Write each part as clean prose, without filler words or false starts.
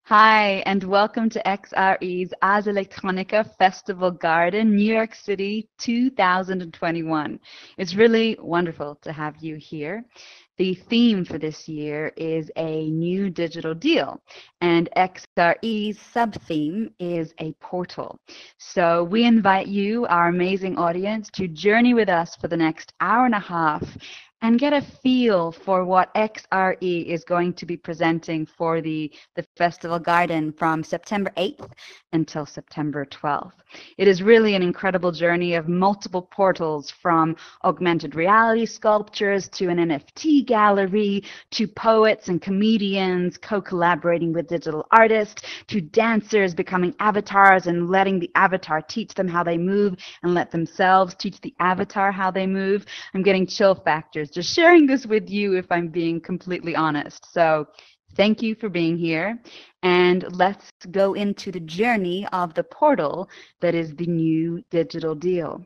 Hi, and welcome to XRE's Ars Electronica Festival Garden, New York City 2021. It's really wonderful to have you here. The theme for this year is a new digital deal, and XRE's sub-theme is a portal. So we invite you, our amazing audience, to journey with us for the next hour and a half and get a feel for what XRE is going to be presenting for the Festival Garden from September 8th until September 12th. It is really an incredible journey of multiple portals, from augmented reality sculptures to an NFT gallery, to poets and comedians co-collaborating with digital artists, to dancers becoming avatars and letting the avatar teach them how they move and let themselves teach the avatar how they move. I'm getting chill factors just sharing this with you, if I'm being completely honest. So thank you for being here, and let's go into the journey of the portal that is the new digital deal.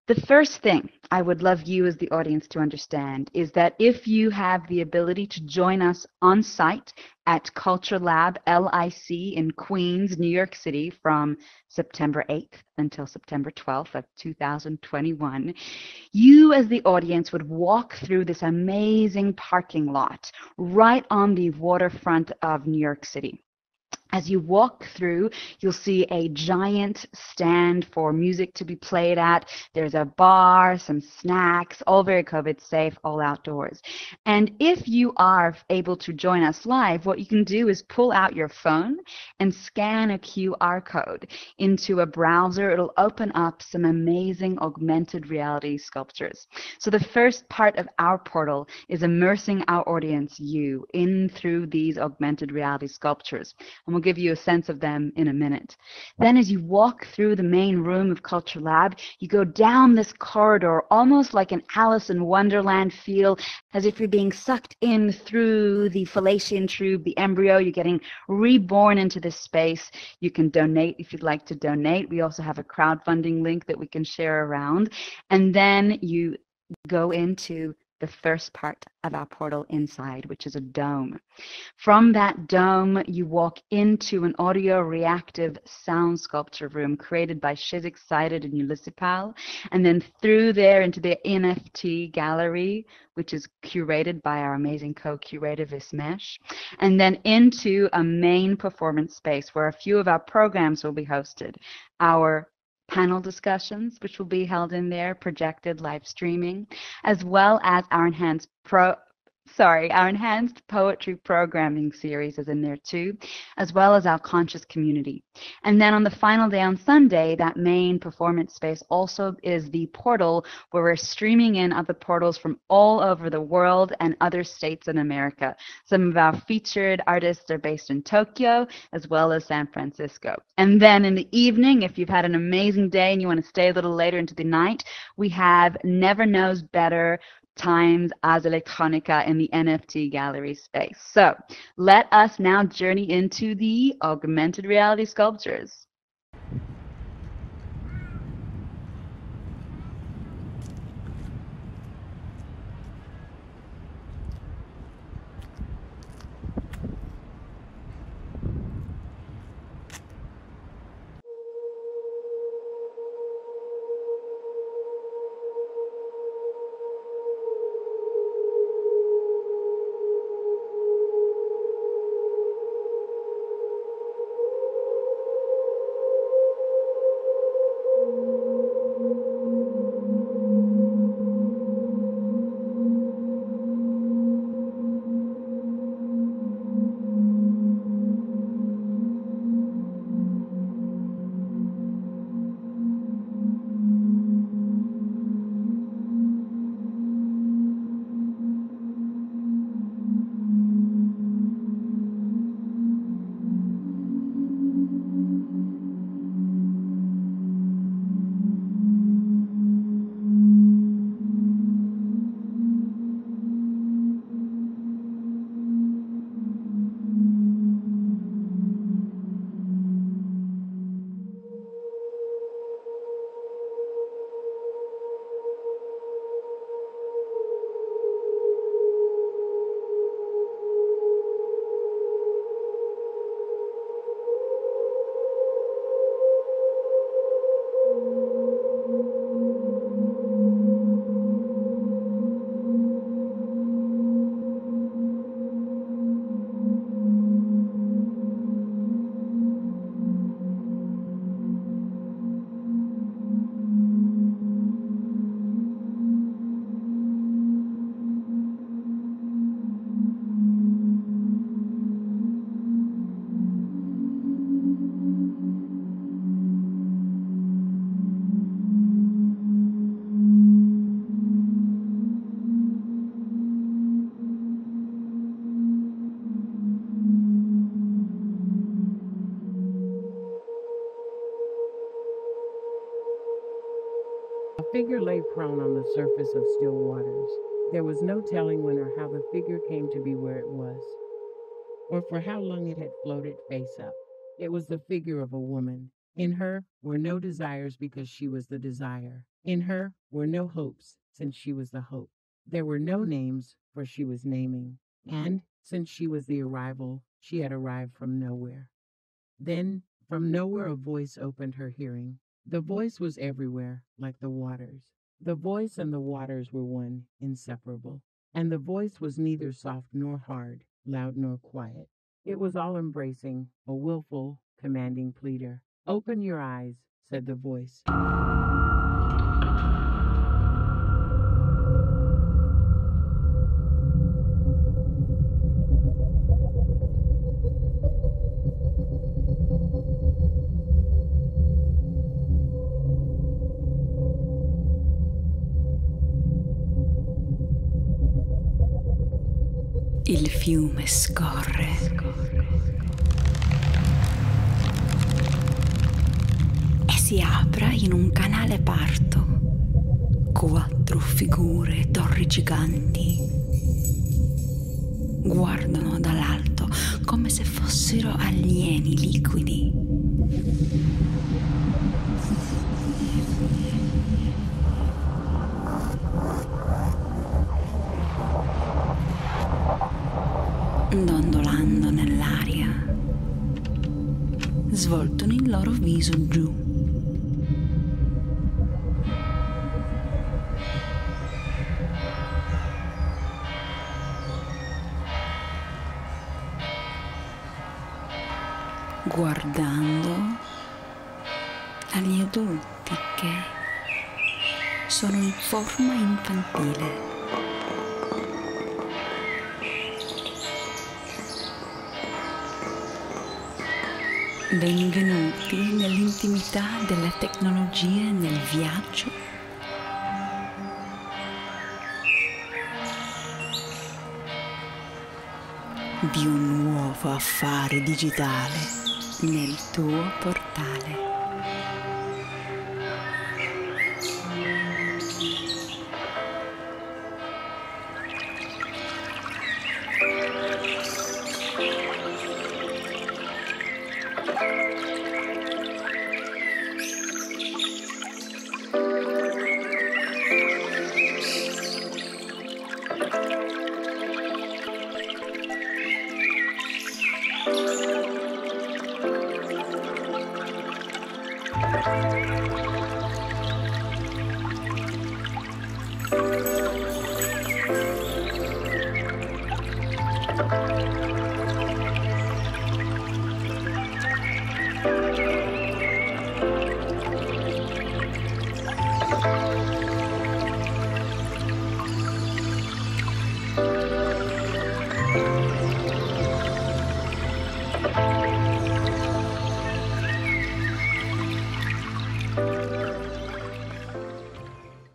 The first thing I would love you as the audience to understand is that if you have the ability to join us on site at Culture Lab LIC in Queens, New York City from September 8th until September 12th of 2021, you as the audience would walk through this amazing parking lot right on the waterfront of New York City. As you walk through, you'll see a giant stand for music to be played at. There's a bar, some snacks, all very COVID safe, all outdoors. And if you are able to join us live, what you can do is pull out your phone and scan a QR code into a browser. It'll open up some amazing augmented reality sculptures. So the first part of our portal is immersing our audience, you, in through these augmented reality sculptures. And we'll give you a sense of them in a minute. Then as you walk through the main room of Culture Lab, you go down this corridor almost like an Alice in Wonderland feel, as if you're being sucked in through the fallopian tube, the embryo. You're getting reborn into this space. You can donate if you'd like to donate. We also have a crowdfunding link that we can share around. And then you go into the first part of our portal inside, which is a dome. From that dome, you walk into an audio reactive sound sculpture room created by Shiz Excited and Ulyssipal, and then through there into the NFT Gallery, which is curated by our amazing co-curator Vizmesh, and then into a main performance space where a few of our programs will be hosted. Our panel discussions, which will be held in there, projected live streaming, as well as our enhanced poetry programming series is in there too, as well as our conscious community. And then on the final day on Sunday, that main performance space also is the portal where we're streaming in other portals from all over the world and other states in America. Some of our featured artists are based in Tokyo as well as San Francisco. And then in the evening, if you've had an amazing day and you want to stay a little later into the night, we have Never Knows Better times Ars Electronica in the NFT gallery space. So let us now journey into the augmented reality sculptures. figure lay prone on the surface of still waters. There was no telling when or how the figure came to be where it was, or for how long it had floated face up. It was the figure of a woman. In her were no desires because she was the desire. In her were no hopes since she was the hope. There were no names for she was naming. And since she was the arrival, she had arrived from nowhere. Then, from nowhere, a voice opened her hearing. The voice was everywhere, like the waters. The voice and the waters were one, inseparable. And the voice was neither soft nor hard, loud nor quiet. It was all-embracing, a willful, commanding pleader. Open your eyes, said the voice. Il fiume scorre. E si apre in un canale parto. 4 figure, torri giganti, guardano dall'alto come se fossero alieni liquidi. Dondolando nell'aria, svoltano il loro viso giù. Guardando agli adulti che sono in forma infantile. Benvenuti nell'intimità della tecnologia nel viaggio di un nuovo affare digitale nel tuo portale.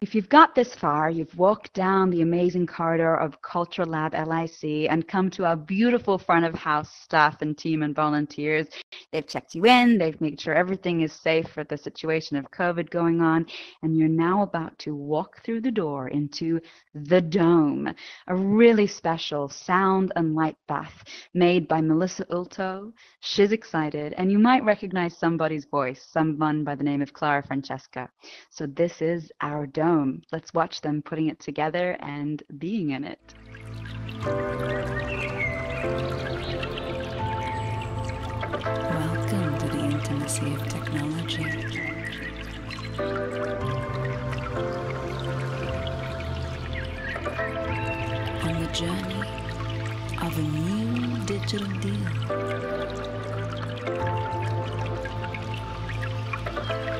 If you've got this far, you've walked down the amazing corridor of Culture Lab LIC and come to our beautiful front of house staff and team and volunteers. They've checked you in, they've made sure everything is safe for the situation of COVID going on, and you're now about to walk through the door into the Dome, a really special sound and light bath made by Melissa Ulto. She's excited, and you might recognize somebody's voice, someone by the name of Clara Francesca. So this is our Dome. Let's watch them putting it together and being in it. Welcome to the intimacy of technology. On the journey of a new digital deal.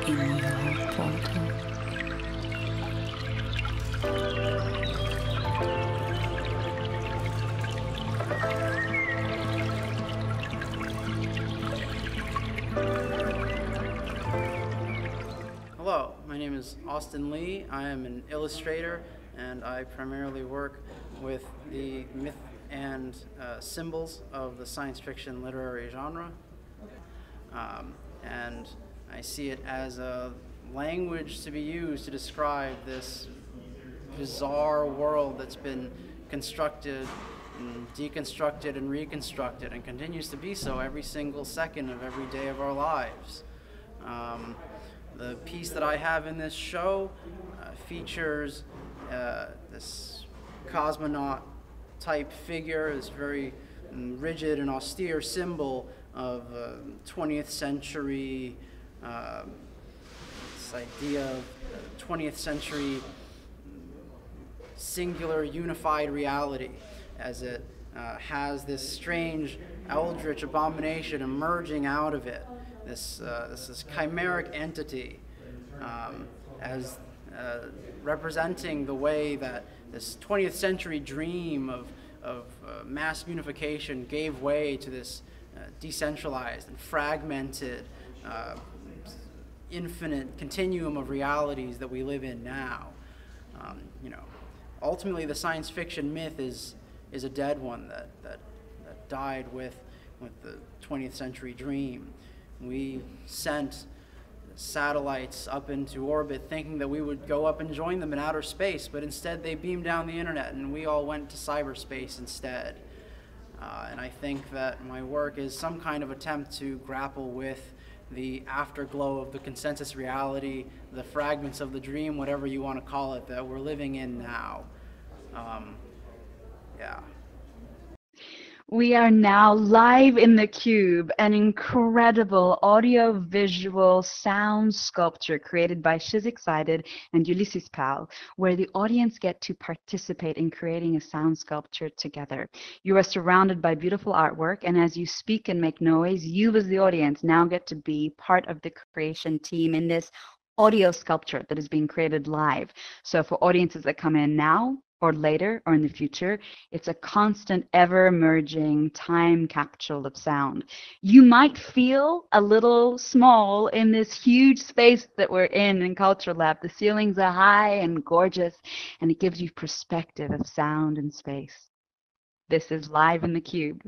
In your portal. Hello, my name is Austin Lee. I am an illustrator and I primarily work with the myth and symbols of the science fiction literary genre. And I see it as language to be used to describe this bizarre world that's been constructed and deconstructed and reconstructed and continues to be so every single second of every day of our lives. The piece that I have in this show features this cosmonaut type figure, this very rigid and austere symbol of 20th century, this idea of 20th century singular unified reality, as it has this strange eldritch abomination emerging out of it, this chimeric entity, as representing the way that this 20th century dream of mass unification gave way to this decentralized and fragmented infinite continuum of realities that we live in now. Ultimately, the science fiction myth is a dead one that died with the 20th century dream. We sent satellites up into orbit thinking that we would go up and join them in outer space, but instead they beamed down the internet and we all went to cyberspace instead. And I think that my work is some kind of attempt to grapple with the afterglow of the consensus reality, the fragments of the dream, whatever you want to call it, that we're living in now. Yeah. We are now live in the Cube, an incredible audio-visual sound sculpture created by She's Excited and Ulysses Pal, where the audience get to participate in creating a sound sculpture together. You are surrounded by beautiful artwork, and as you speak and make noise, you as the audience now get to be part of the creation team in this audio sculpture that is being created live. So for audiences that come in now, or later, or in the future, it's a constant, ever-emerging time capsule of sound. You might feel a little small in this huge space that we're in Culture Lab. The ceilings are high and gorgeous, and it gives you perspective of sound and space. This is Live in the Cube.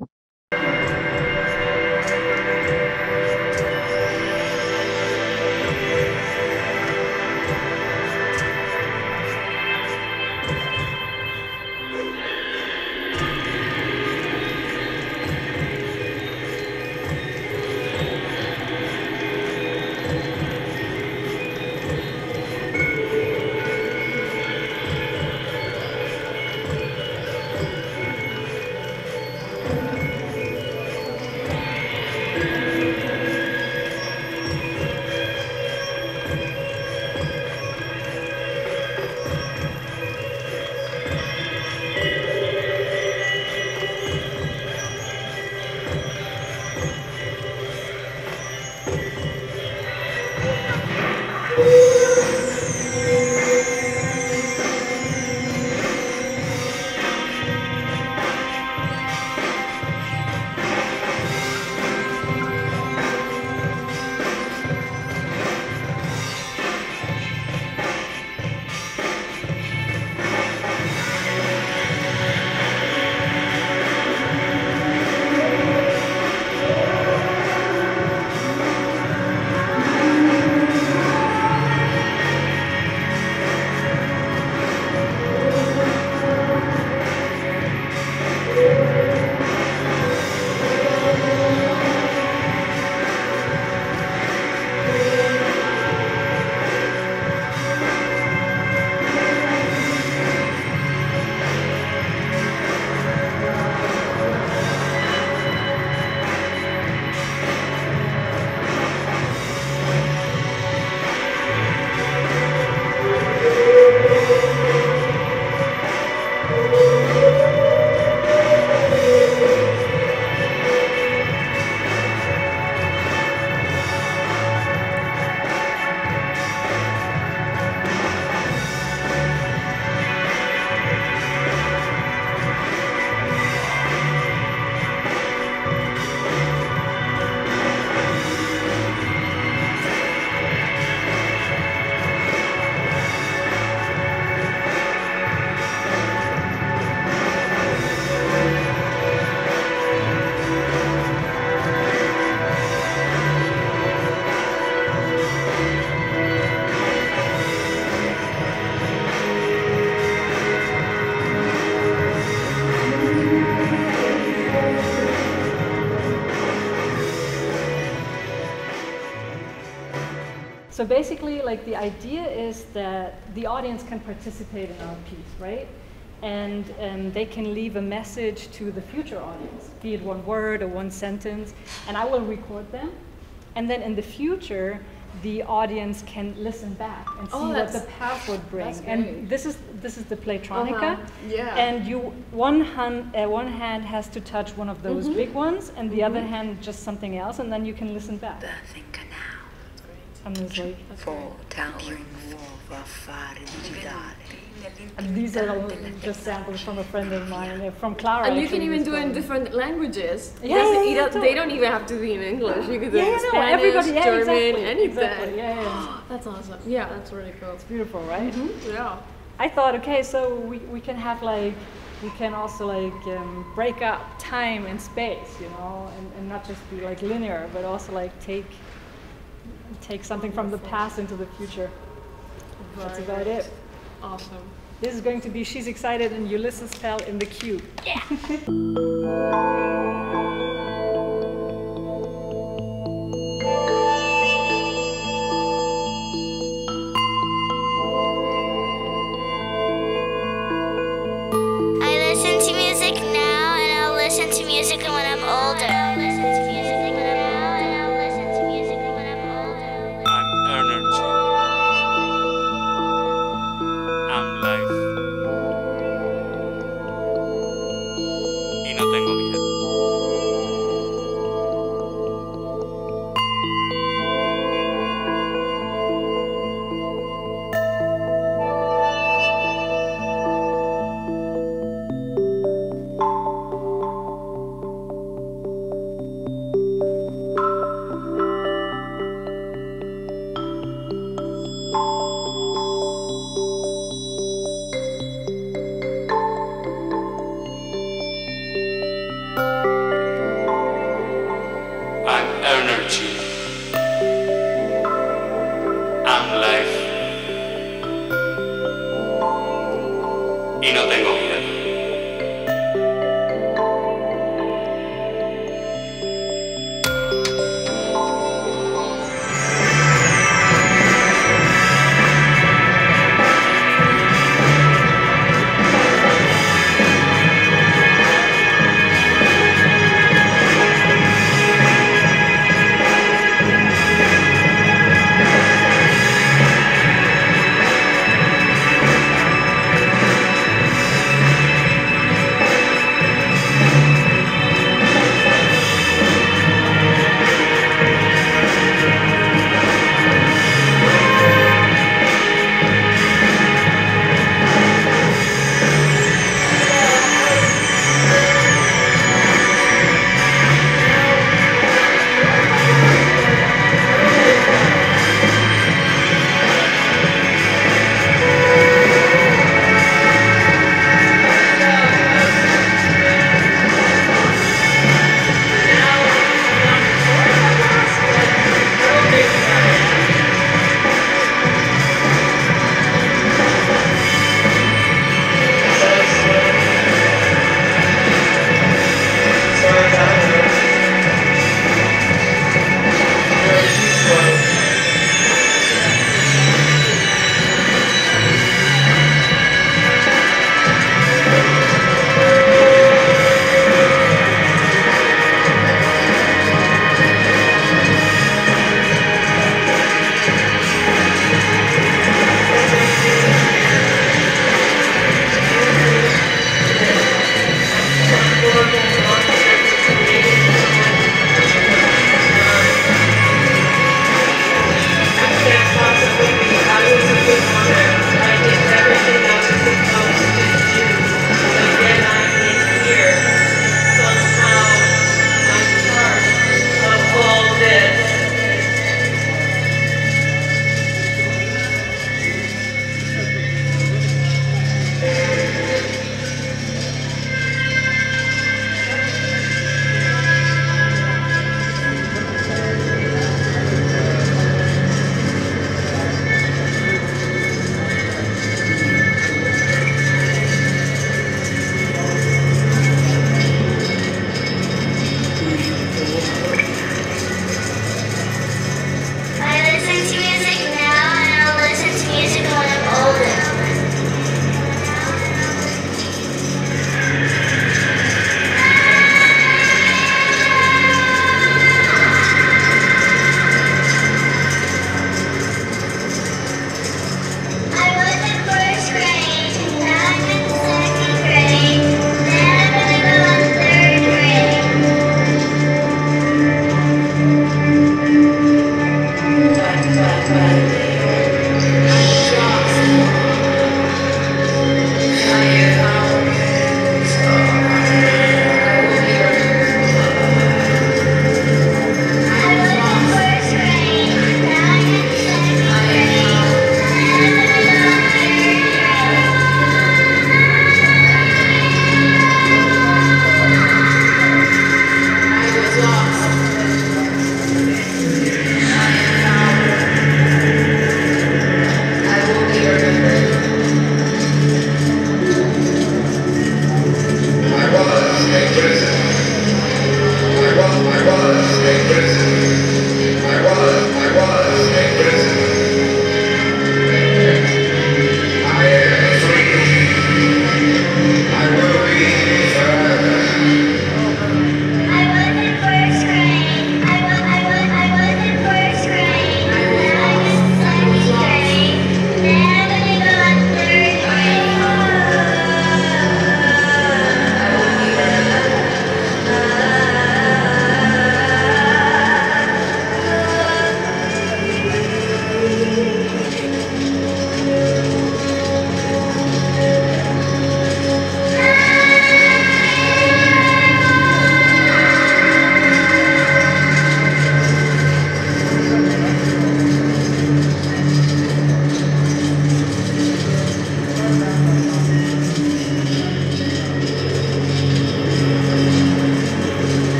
So basically, like the idea is that the audience can participate in our piece, right? And they can leave a message to the future audience, be it one word or one sentence, and I will record them. And then in the future, the audience can listen back and see what the past would bring. And this is the Playtronica. Yeah. And one hand has to touch one of those big ones, and the other hand just something else, and then you can listen back. And it's like, and these are all just samples from a friend of mine, from Clara. And you can even do it in different languages. Yeah, they don't even have to be in English. You could do it in Spanish, everybody, German, exactly, anything. Exactly, yeah. That's awesome. Yeah, that's really cool. It's beautiful, right? Yeah. I thought, okay, so we can have like, we can also like break up time and space, you know, and not just be like linear, but also like take something from the past into the future. That's about it. Awesome. This is going to be She's Excited and Ulysses Fell in the Cube. Yeah. I listen to music now and I'll listen to music when I'm older. I'm energy. I'm life. Y no tengo miedo.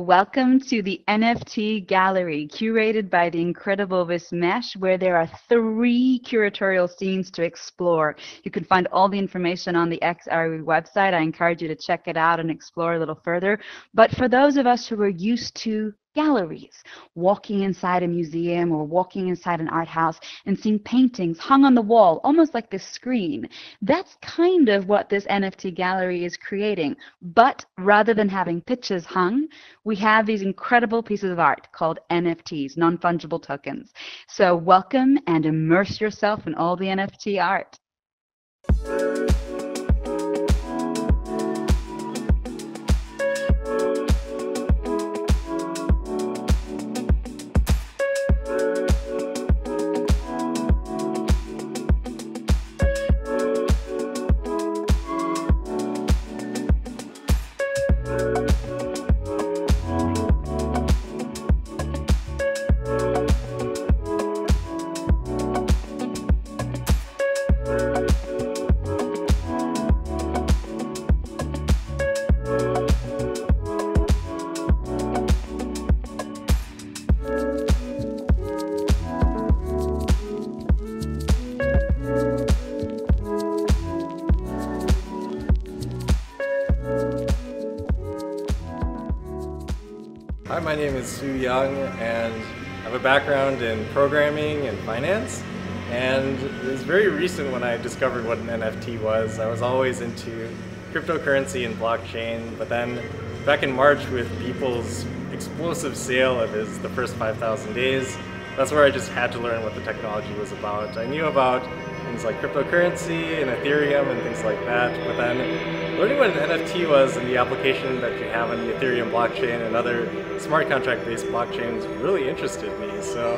Welcome to the NFT Gallery, curated by the incredible Vizmesh, where there are 3 curatorial scenes to explore. You can find all the information on the XRE website. I encourage you to check it out and explore a little further. But for those of us who are used to galleries, walking inside a museum or walking inside an art house and seeing paintings hung on the wall, almost like this screen. That's kind of what this NFT gallery is creating. But rather than having pictures hung, we have these incredible pieces of art called NFTs, non-fungible tokens. So welcome and immerse yourself in all the NFT art. Hi, my name is Sue Young, and I have a background in programming and finance. And it was very recent when I discovered what an NFT was. I was always into cryptocurrency and blockchain, but then back in March with Beeple's explosive sale of his The First 5,000 Days, that's where I just had to learn what the technology was about. I knew about things like cryptocurrency and Ethereum and things like that, but then learning what an NFT was and the application that you have on the Ethereum blockchain and other smart contract-based blockchains really interested me. So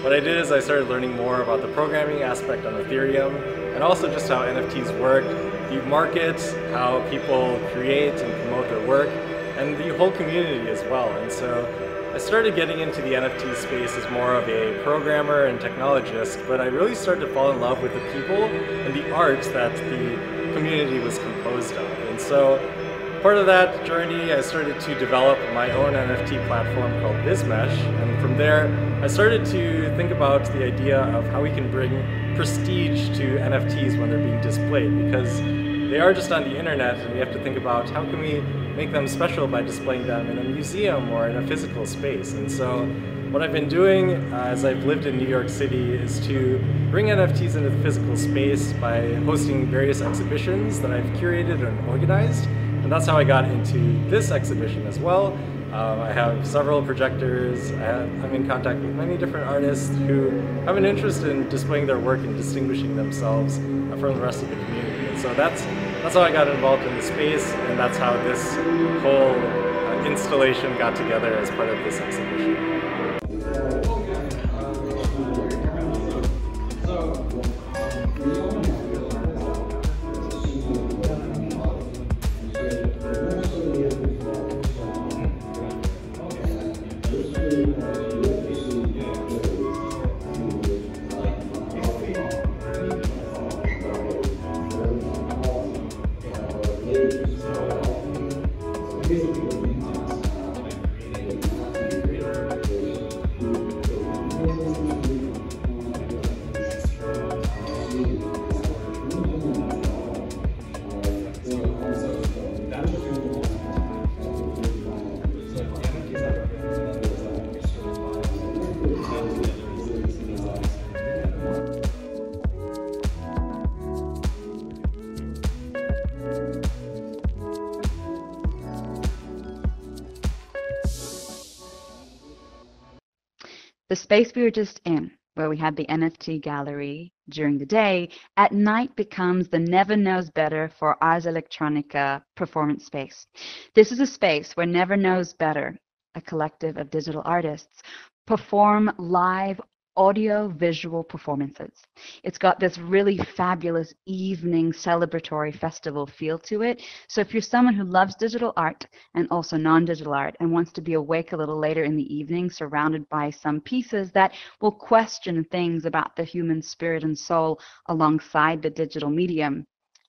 what I did is I started learning more about the programming aspect on Ethereum and also just how NFTs work, the market, how people create and promote their work, and the whole community as well. And so I started getting into the NFT space as more of a programmer and technologist, but I really started to fall in love with the people and the art that the community was composed of. And so part of that journey, I started to develop my own NFT platform called Vizmesh, and from there I started to think about the idea of how we can bring prestige to NFTs when they're being displayed, because they are just on the internet and we have to think about how can we make them special by displaying them in a museum or in a physical space. And so what I've been doing as I've lived in New York City is to bring NFTs into the physical space by hosting various exhibitions that I've curated and organized. And that's how I got into this exhibition as well. I have several projectors. I'm in contact with many different artists who have an interest in displaying their work and distinguishing themselves from the rest of the community. And so that's how I got involved in the space, and that's how this whole installation got together as part of this exhibition. The space we were just in, where we had the NFT gallery during the day, at night becomes the Never Knows Better for Ars Electronica performance space. This is a space where Never Knows Better, a collective of digital artists, perform live audio-visual performances. It's got this really fabulous evening celebratory festival feel to it. So if you're someone who loves digital art and also non-digital art and wants to be awake a little later in the evening surrounded by some pieces that will question things about the human spirit and soul alongside the digital medium,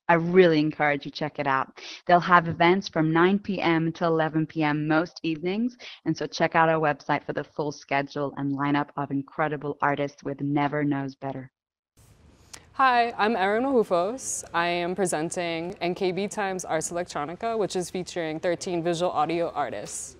I really encourage you check it out. They'll have events from 9 p.m. until 11 p.m. most evenings, and so check out our website for the full schedule and lineup of incredible artists with Never Knows Better. Hi, I'm Erin Wajufos. I am presenting NKB times Ars Electronica, which is featuring 13 visual audio artists.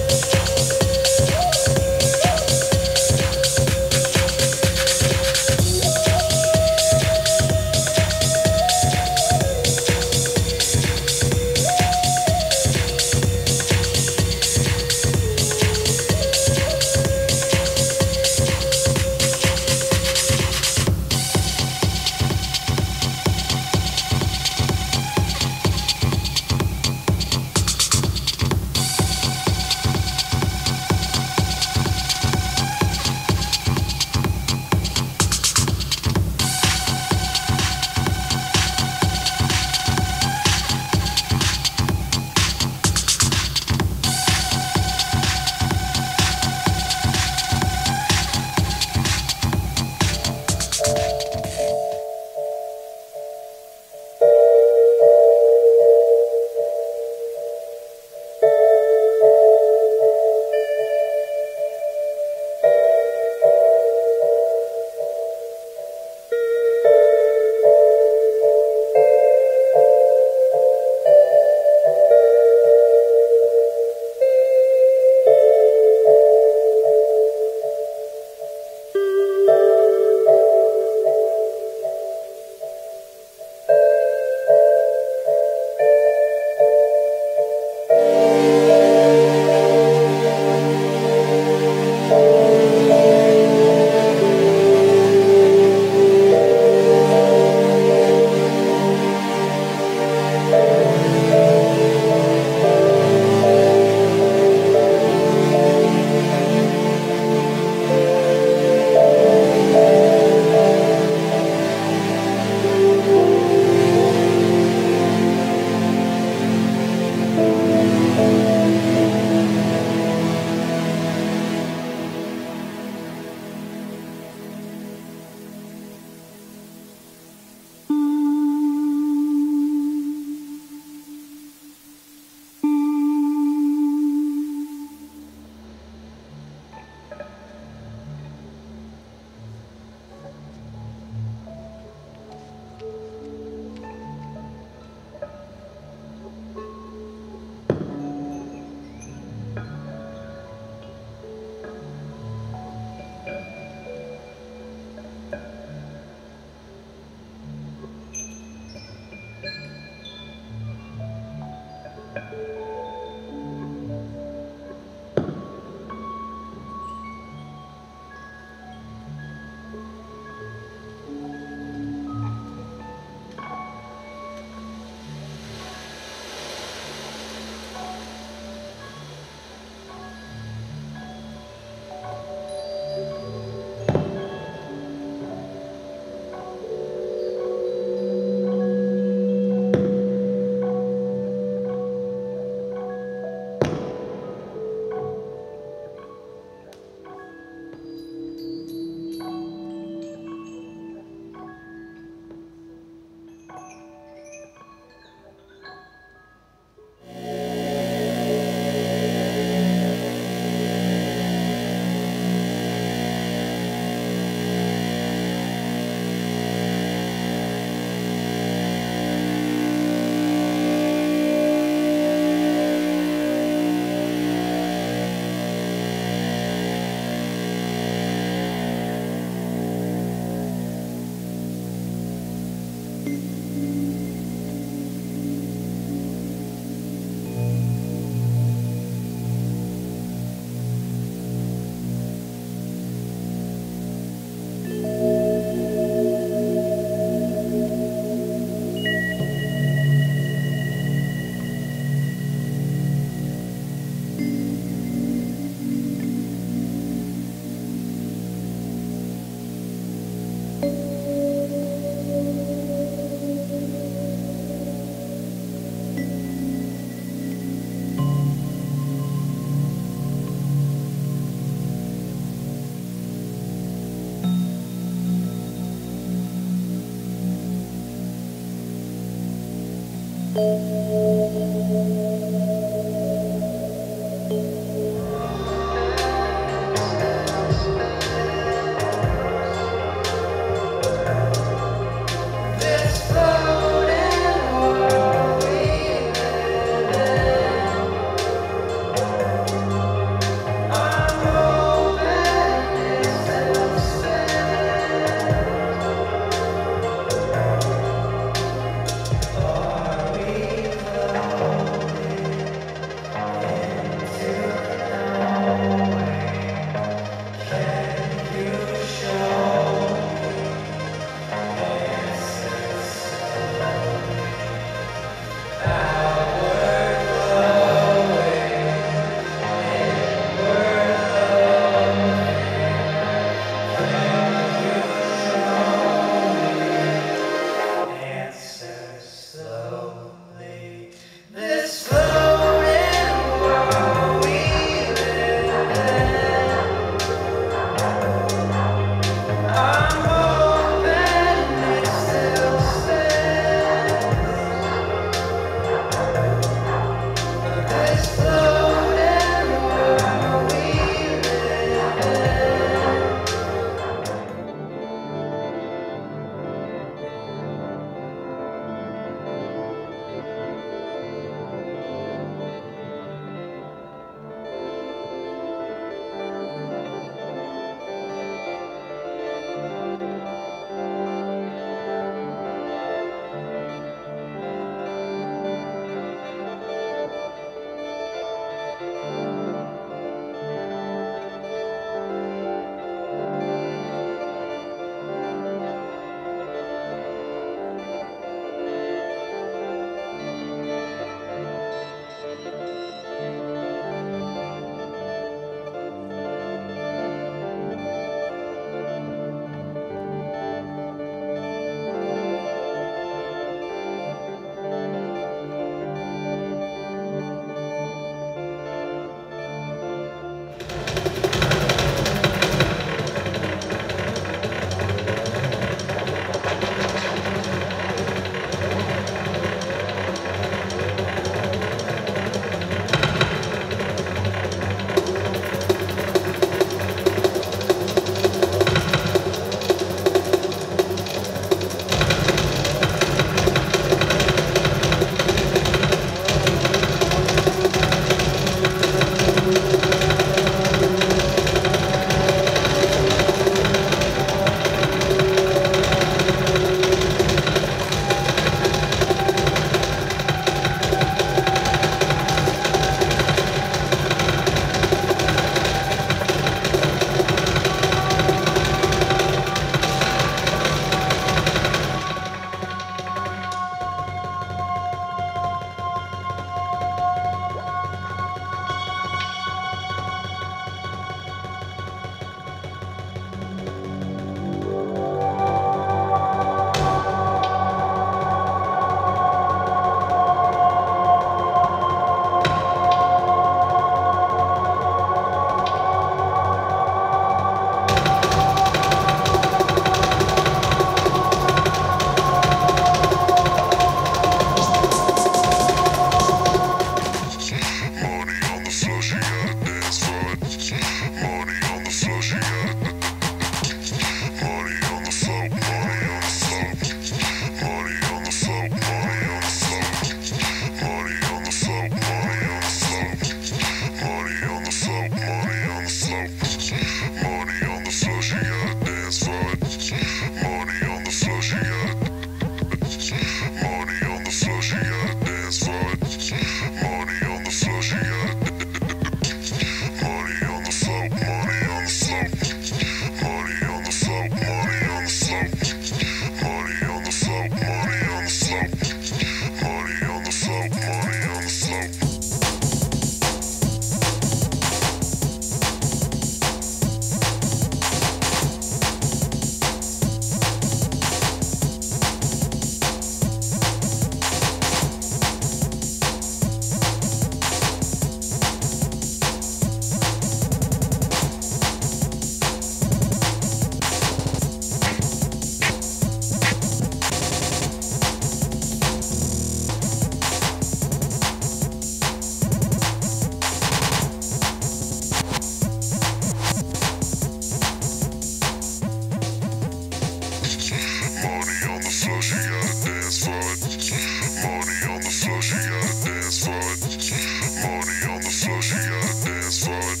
gotta dance for it.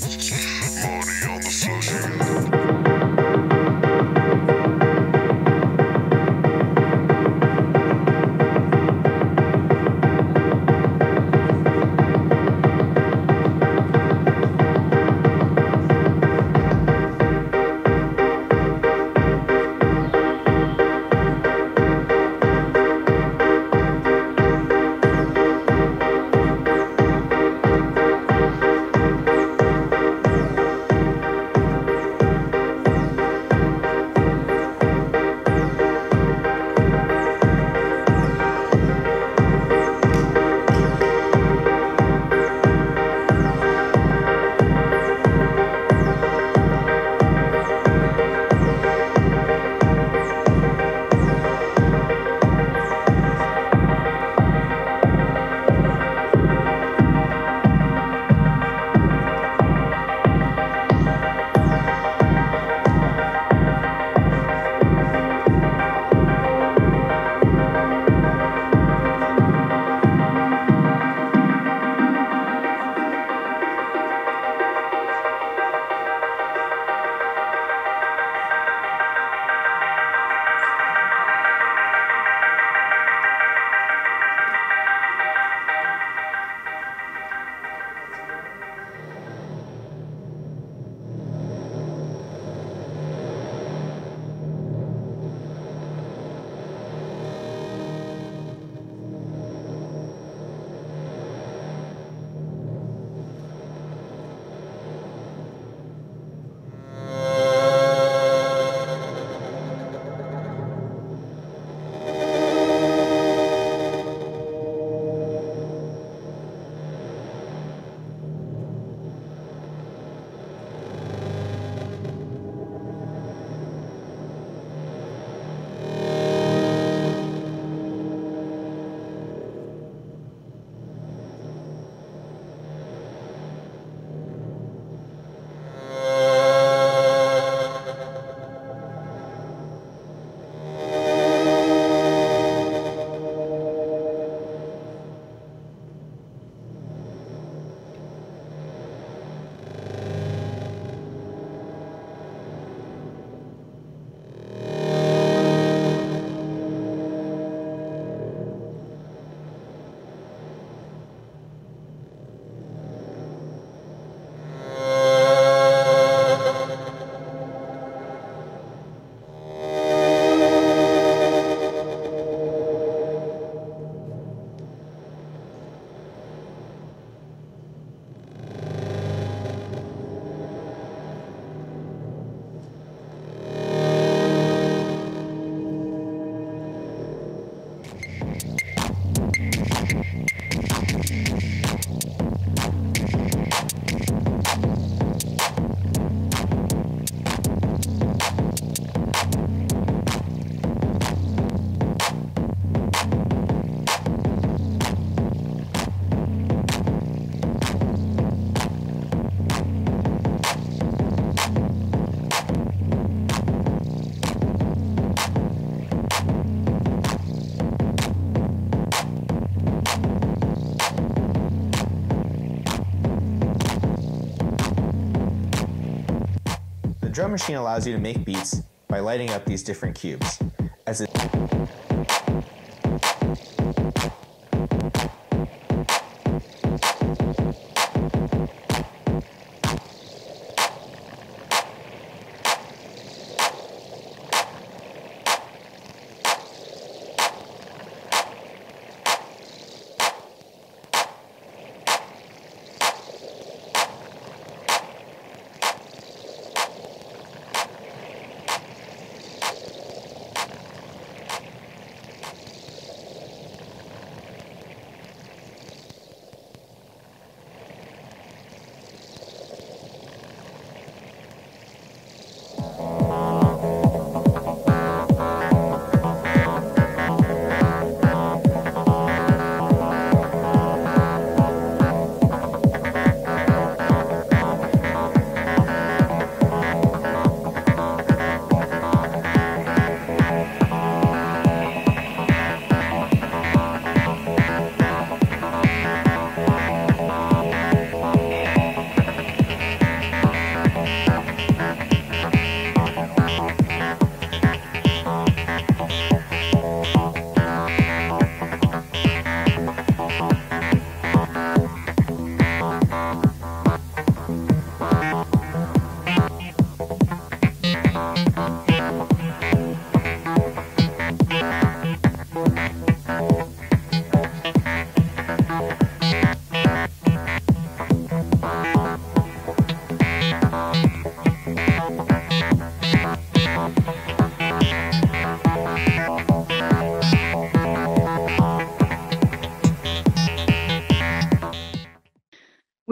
Money on the floor, she gotta. The drum machine allows you to make beats by lighting up these different cubes. As it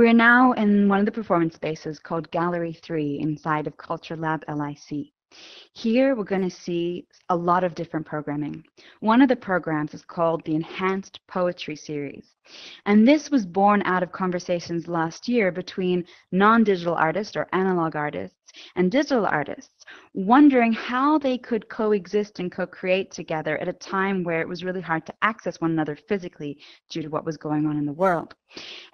We're now in one of the performance spaces called Gallery 3 inside of Culture Lab LIC. Here we're going to see a lot of different programming. One of the programs is called the Enhanced Poetry Series. And this was born out of conversations last year between non-digital artists or analog artists and digital artists, wondering how they could coexist and co-create together at a time where it was really hard to access one another physically due to what was going on in the world.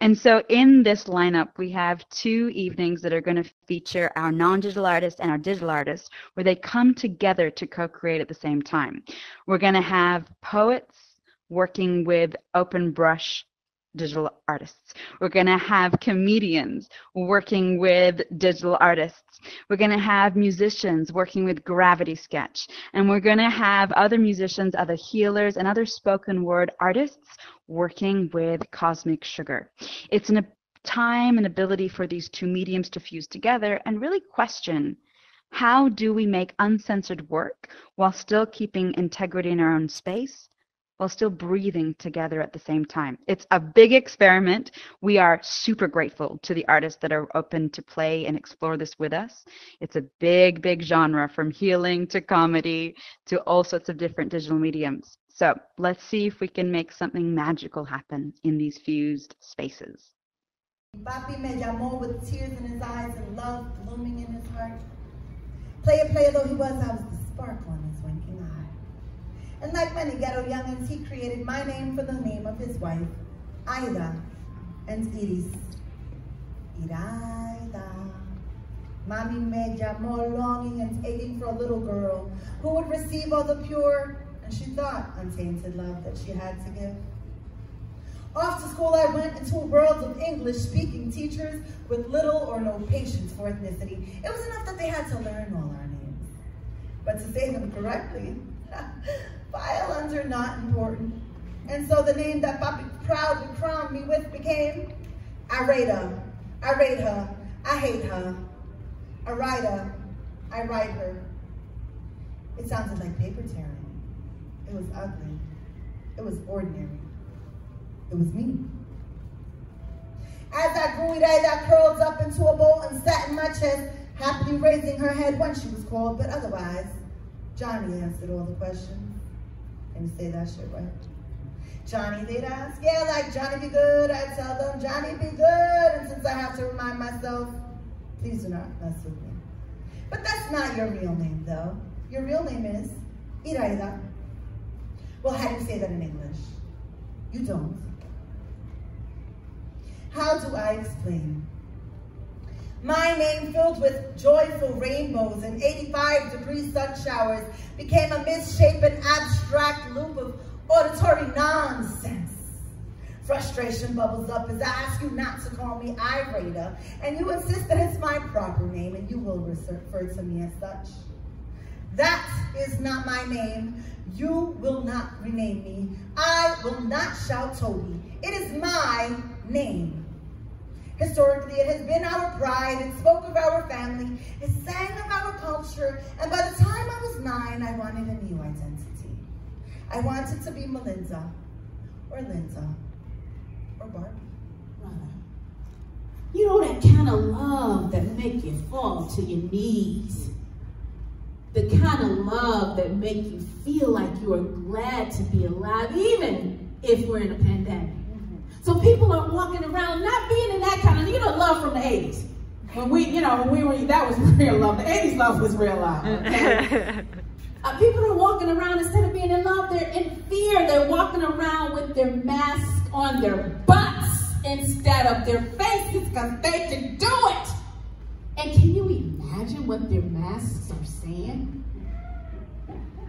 And so in this lineup, we have 2 evenings that are going to feature our non-digital artists and our digital artists, where they come together to co-create at the same time. We're going to have poets working with open brush digital artists. We're going to have comedians working with digital artists. We're going to have musicians working with Gravity Sketch. And we're going to have other musicians, other healers, and other spoken word artists working with Cosmic Sugar. It's a time and ability for these 2 mediums to fuse together and really question, how do we make uncensored work while still keeping integrity in our own space, while still breathing together at the same time? It's a big experiment. We are super grateful to the artists that are open to play and explore this with us. It's a big, big genre, from healing to comedy to all sorts of different digital mediums. So let's see if we can make something magical happen in these fused spaces. Papi me llamó with tears in his eyes and love blooming in his heart. Player though he was, I was the sparkle in his winking eye. And like many ghetto youngins, he created my name for the name of his wife, Aida and Iris. Iraida. Mami me llamó, longing and aching for a little girl who would receive all the pure, and she thought, untainted love that she had to give. Off to school I went into a world of English-speaking teachers with little or no patience for ethnicity. It was enough that they had to learn all our names. But to say them correctly, violins are not important. And so the name that Papi proudly crowned me with became Iraida. I rate her, I hate her. Iraida, I write her. It sounded like paper tearing. It was ugly. It was ordinary. It was me. As I grew, Iraida curled up into a bowl and sat in my chest, happily raising her head when she was called, but otherwise, Johnny answered all the questions. Can you say that shit right? Johnny, they'd ask. Yeah, like Johnny be good. I'd tell them, Johnny be good. And since I have to remind myself, please do not mess with me. But that's not your real name, though. Your real name is Iraida. Well, how do you say that in English? You don't. How do I explain? My name, filled with joyful rainbows and 85-degree sun showers, became a misshapen, abstract loop of auditory nonsense. Frustration bubbles up as I ask you not to call me Iraida, and you insist that it's my proper name, and you will refer to me as such. That is not my name. You will not rename me. I will not shout Toby. It is my name. Historically, it has been our pride. It spoke of our family. It sang of our culture. And by the time I was 9, I wanted a new identity. I wanted to be Melinda, or Linda, or Barbie. You know that kind of love that make you fall to your knees. The kind of love that make you feel like you are glad to be alive, even if we're in a pandemic. So people are walking around not being in that kind of, love from the 80s. When we were, that was real love. The 80s love was real love, okay? People are walking around, instead of being in love, they're in fear. They're walking around with their masks on their butts instead of their faces because they can do it. And can you imagine what their masks are saying?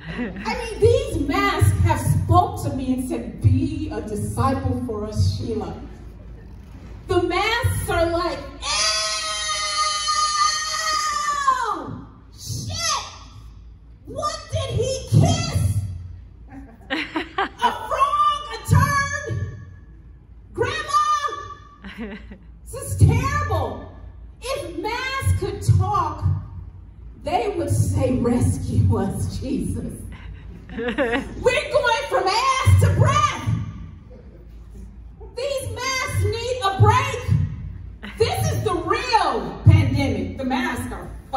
I mean, these masks have spoke to me and said, be a disciple for us, Sheila. The masks are like, ew! Shit! What did he kiss? A frog? A turd? Grandma? This is terrible. If masks could talk, they would say, rescue us, Jesus. We're going from ass to breath. These masks need a break.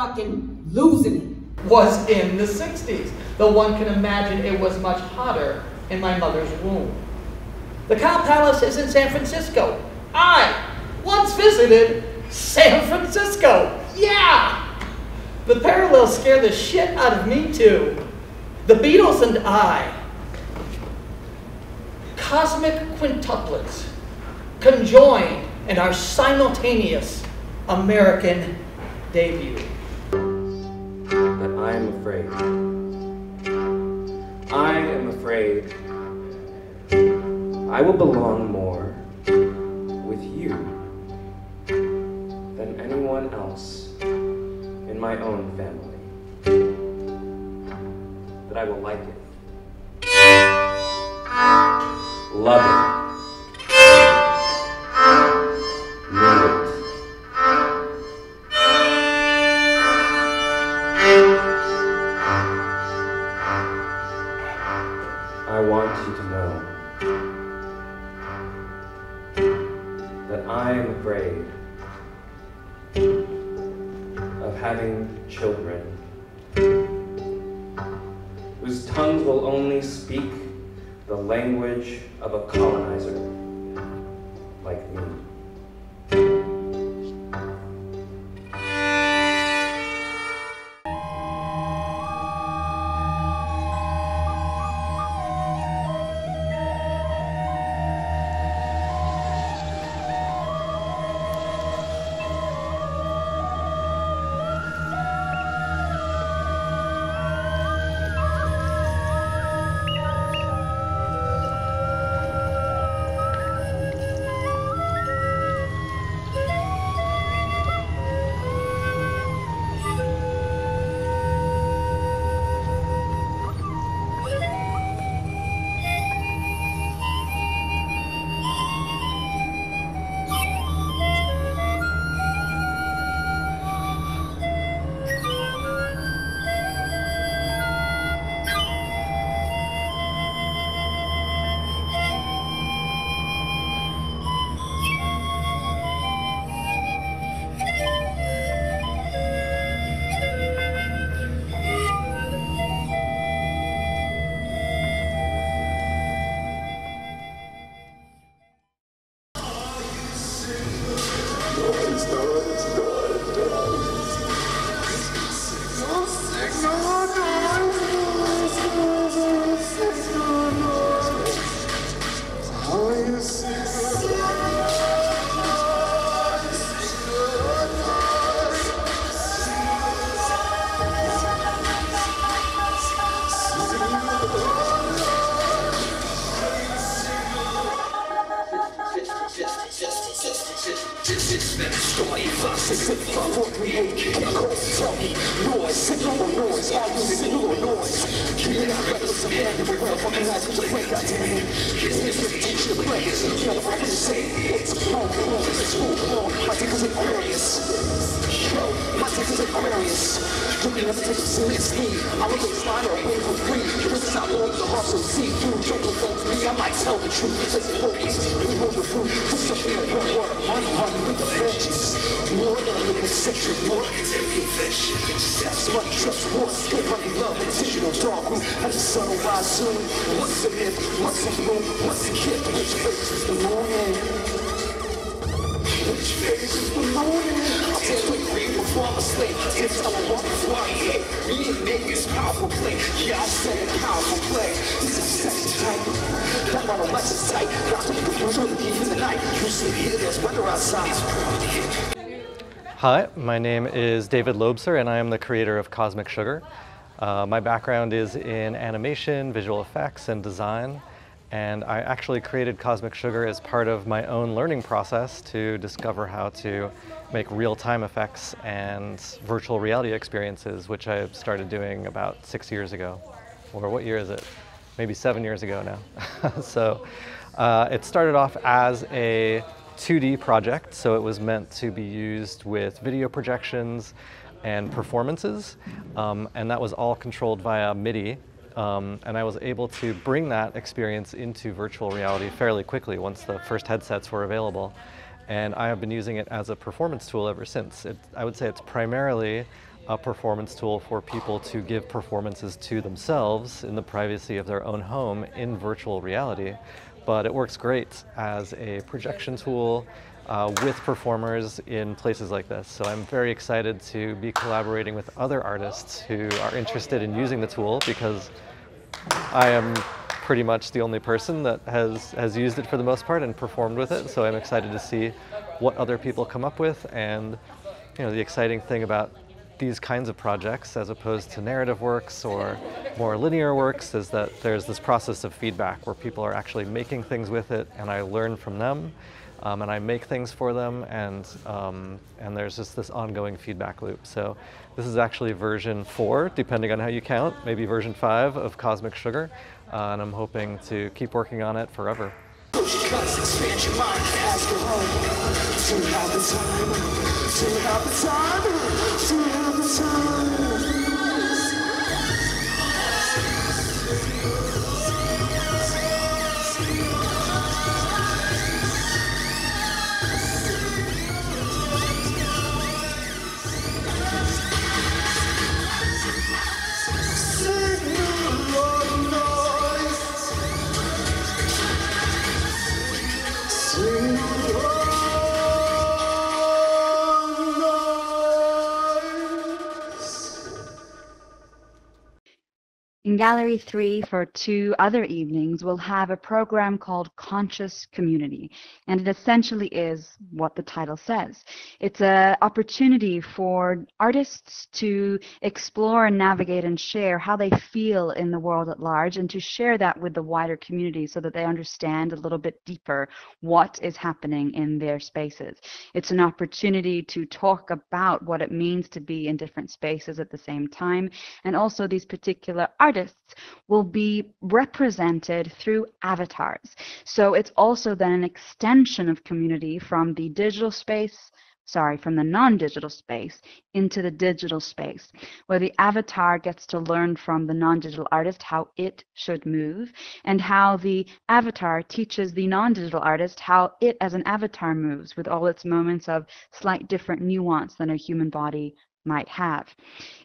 fucking losing it. Was in the 60s, though one can imagine it was much hotter in my mother's womb. The Cow Palace is in San Francisco. I once visited San Francisco. Yeah! The parallels scare the shit out of me too. The Beatles and I. Cosmic quintuplets conjoined in our simultaneous American debut. But I am afraid. I am afraid I will belong more with you than anyone else in my own family. That I will like it. Love it. Need it. I want you to know that I am afraid of having children whose tongues will only speak the language of a colonizer like me. Hi, my name is David Lobser and I am the creator of Cosmic Sugar. My background is in animation, visual effects, and design, and I actually created Cosmic Sugar as part of my own learning process to discover how to make real-time effects and virtual reality experiences, which I started doing about 6 years ago. Or what year is it? Maybe 7 years ago now. So it started off as a 2D project, so it was meant to be used with video projections and performances, and that was all controlled via MIDI, and I was able to bring that experience into virtual reality fairly quickly once the first headsets were available, and I have been using it as a performance tool ever since. I would say it's primarily a performance tool for people to give performances to themselves in the privacy of their own home in virtual reality. But it works great as a projection tool with performers in places like this. So I'm very excited to be collaborating with other artists who are interested in using the tool, because I am pretty much the only person that has used it for the most part and performed with it. So I'm excited to see what other people come up with. And the exciting thing about these kinds of projects, as opposed to narrative works or more linear works, is that there's this process of feedback where people are actually making things with it, and I learn from them, and I make things for them, and there's just this ongoing feedback loop. So this is actually version 4, depending on how you count, maybe version 5 of Cosmic Sugar, and I'm hoping to keep working on it forever. In Gallery 3, for 2 other evenings, we'll have a program called Conscious Community, and it essentially is what the title says. It's an opportunity for artists to explore and navigate and share how they feel in the world at large, and to share that with the wider community so that they understand a little bit deeper what is happening in their spaces. It's an opportunity to talk about what it means to be in different spaces at the same time, and also these particular artists will be represented through avatars. So it's also then an extension of community from the digital space, from the non-digital space into the digital space, where the avatar gets to learn from the non-digital artist how it should move, and how the avatar teaches the non-digital artist how it as an avatar moves, with all its moments of slight different nuance than a human body might have.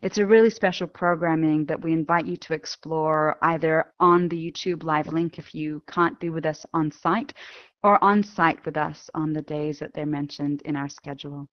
It's a really special programming that we invite you to explore either on the YouTube live link if you can't be with us on site, or on site with us on the days that they're mentioned in our schedule.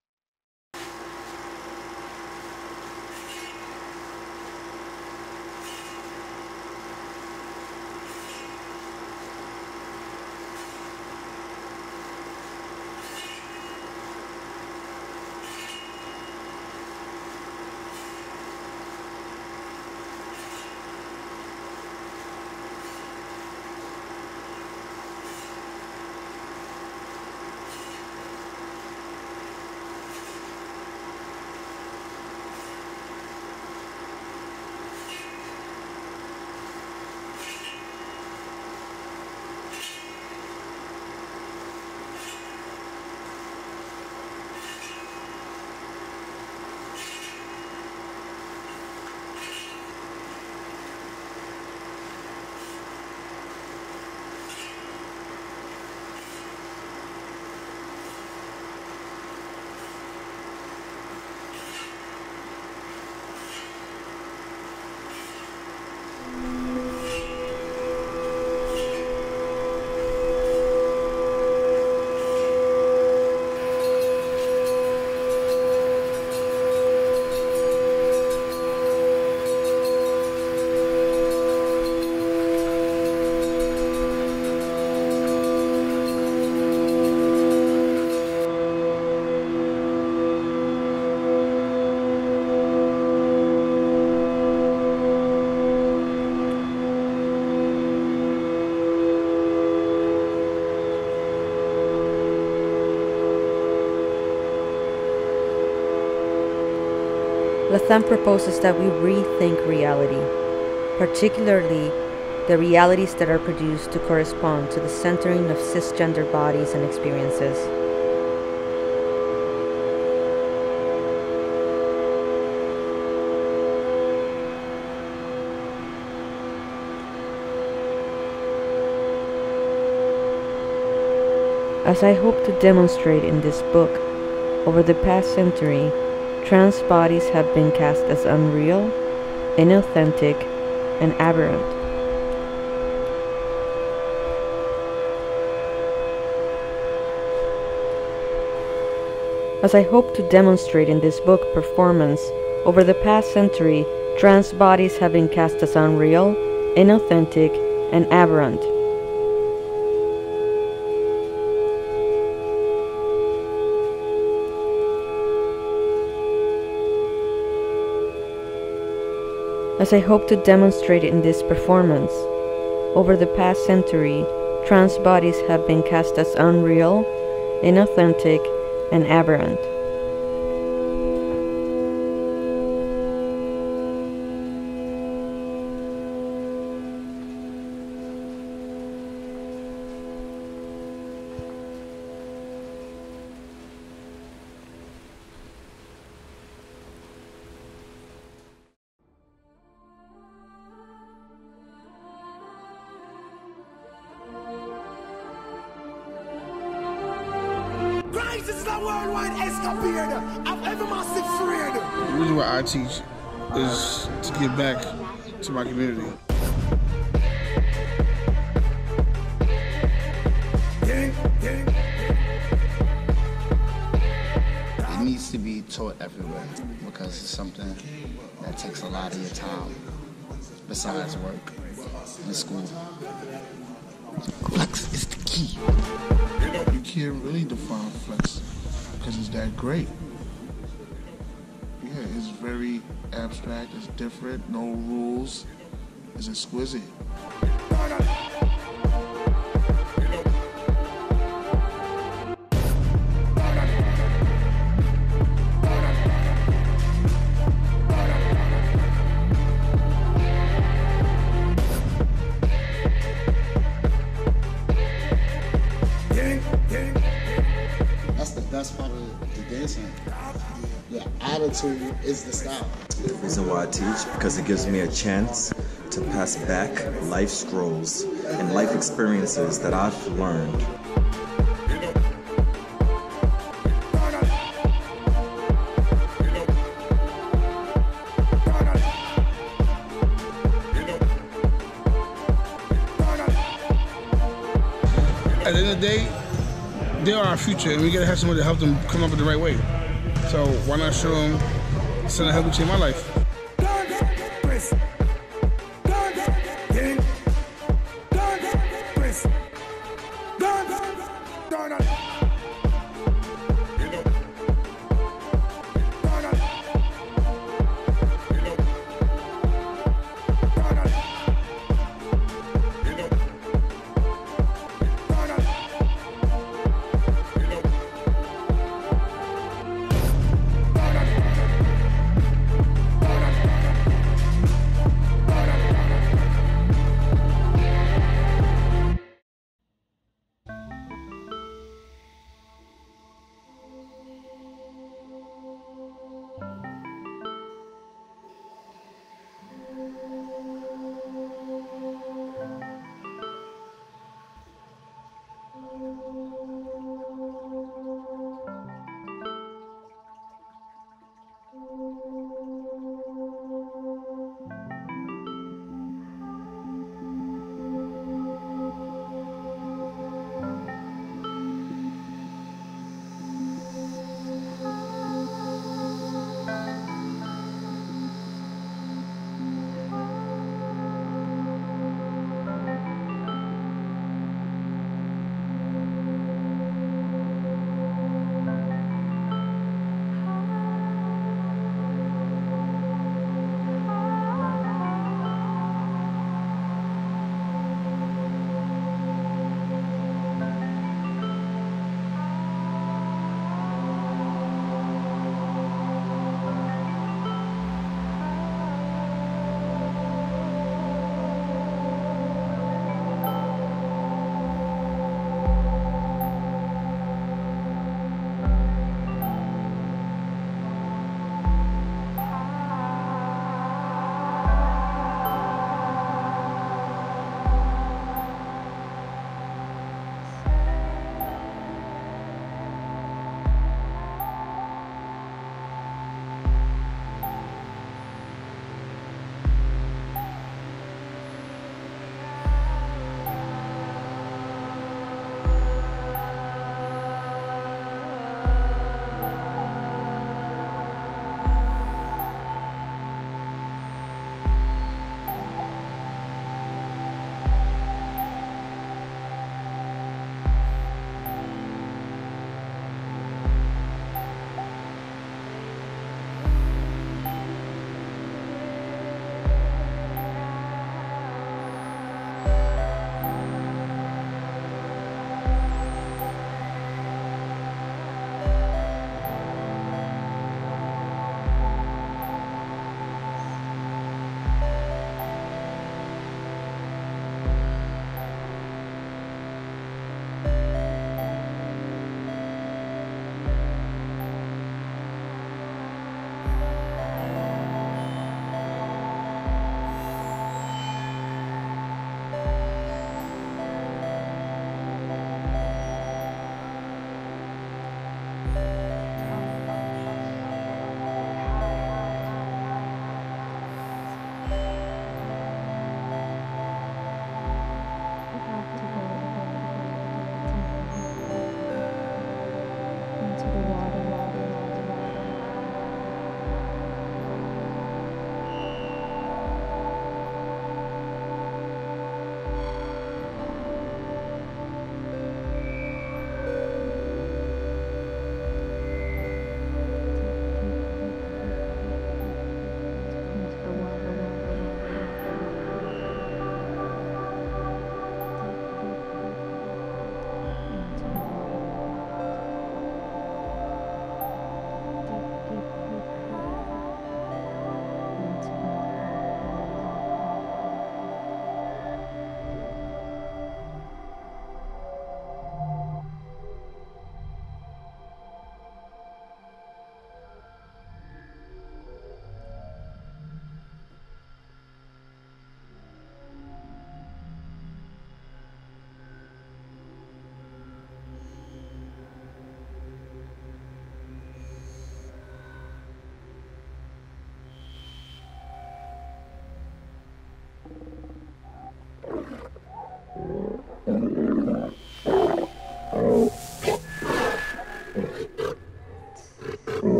Latham proposes that we rethink reality, particularly the realities that are produced to correspond to the centering of cisgender bodies and experiences. As I hope to demonstrate in this book, over the past century, trans bodies have been cast as unreal, inauthentic, and aberrant. As I hope to demonstrate in this book performance, over the past century, trans bodies have been cast as unreal, inauthentic, and aberrant. As I hope to demonstrate in this performance, over the past century, trans bodies have been cast as unreal, inauthentic, and aberrant. This is a worldwide escapade of every massive friend. The reason why I teach is to give back to my community. It needs to be taught everywhere because it's something that takes a lot of your time besides work and school. Flex is the key. You can't really define flex because it's that great. Yeah, it's very abstract, it's different, no rules, it's exquisite. That's part of the dancing. The attitude is the style. The reason why I teach, because it gives me a chance to pass back life scrolls and life experiences that I've learned. At the end of the day, they are our future, and we gotta have somebody to help them come up with the right way. So why not show them something that helped me change my life?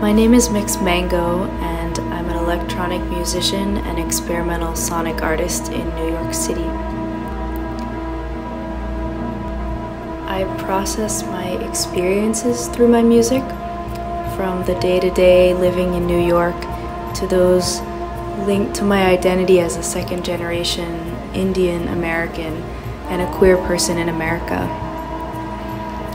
My name is Mix Mango, and I'm an electronic musician and experimental sonic artist in New York City. I process my experiences through my music, from the day-to-day living in New York to those linked to my identity as a second-generation Indian American and a queer person in America.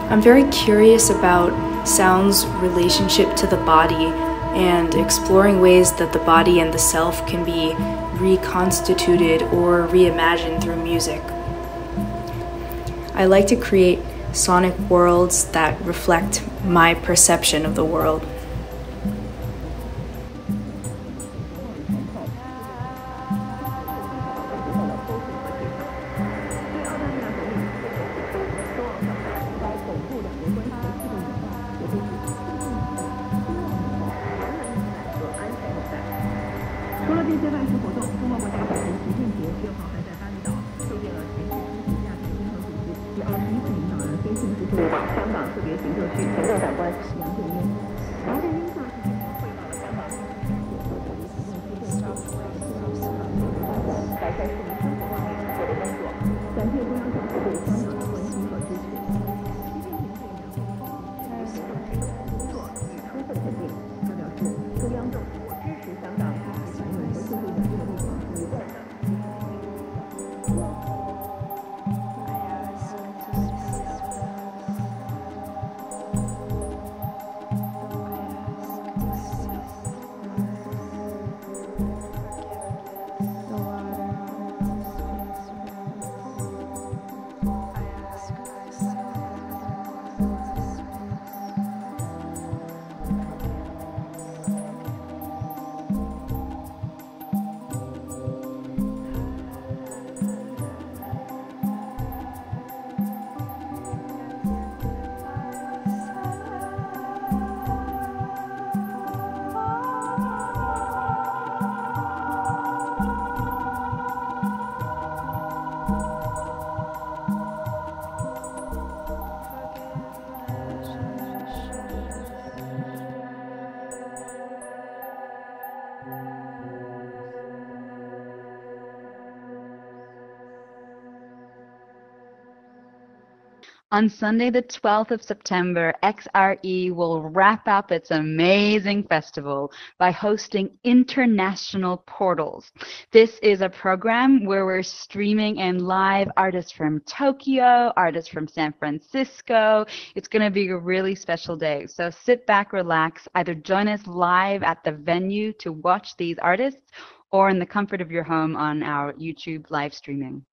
I'm very curious about sound's relationship to the body and exploring ways that the body and the self can be reconstituted or reimagined through music. I like to create sonic worlds that reflect my perception of the world. On Sunday, the 12th of September, XRE will wrap up its amazing festival by hosting International Portals. This is a program where we're streaming in live artists from Tokyo, artists from San Francisco. It's going to be a really special day. So sit back, relax, either join us live at the venue to watch these artists or in the comfort of your home on our YouTube live streaming.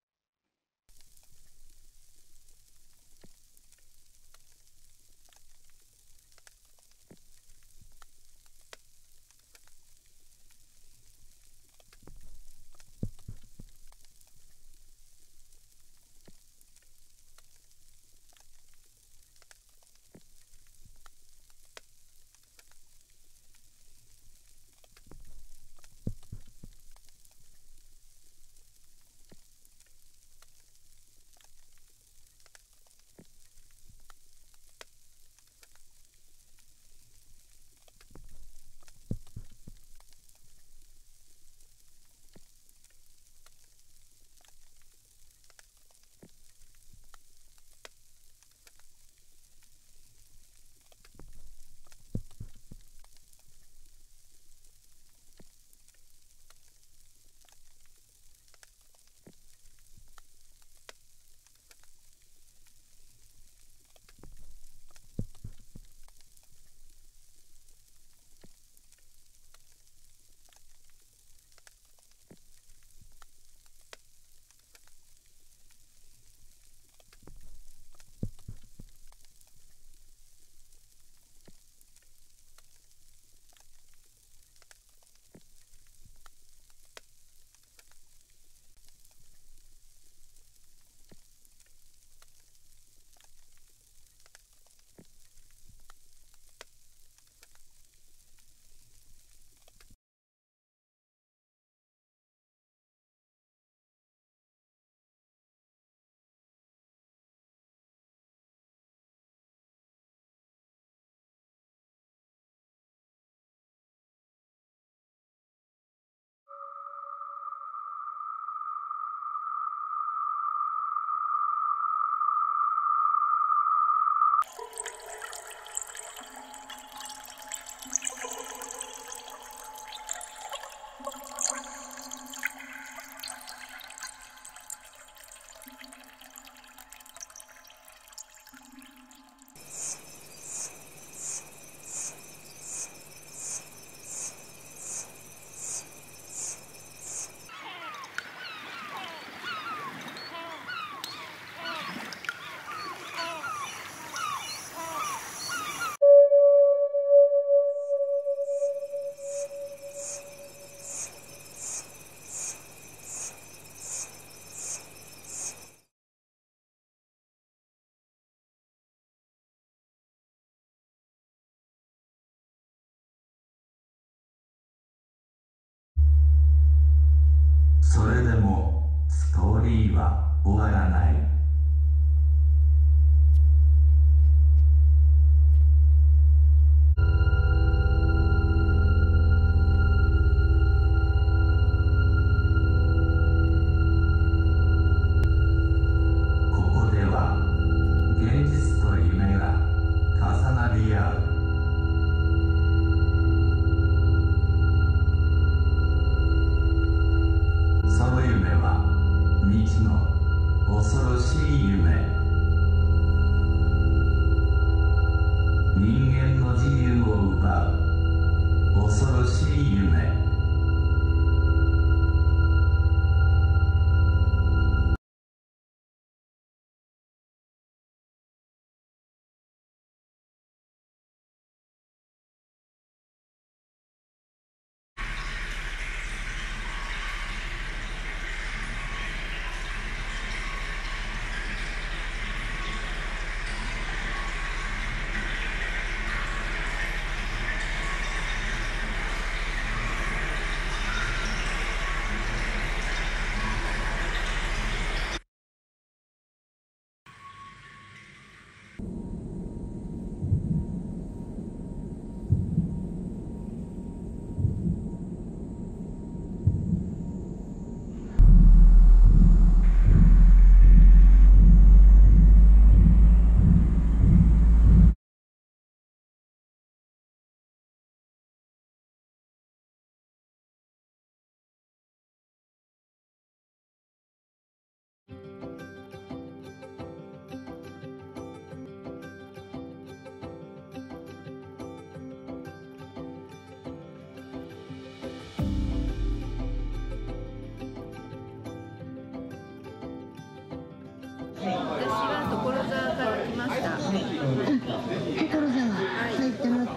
は所沢から来ました。所沢。はい。行ってます。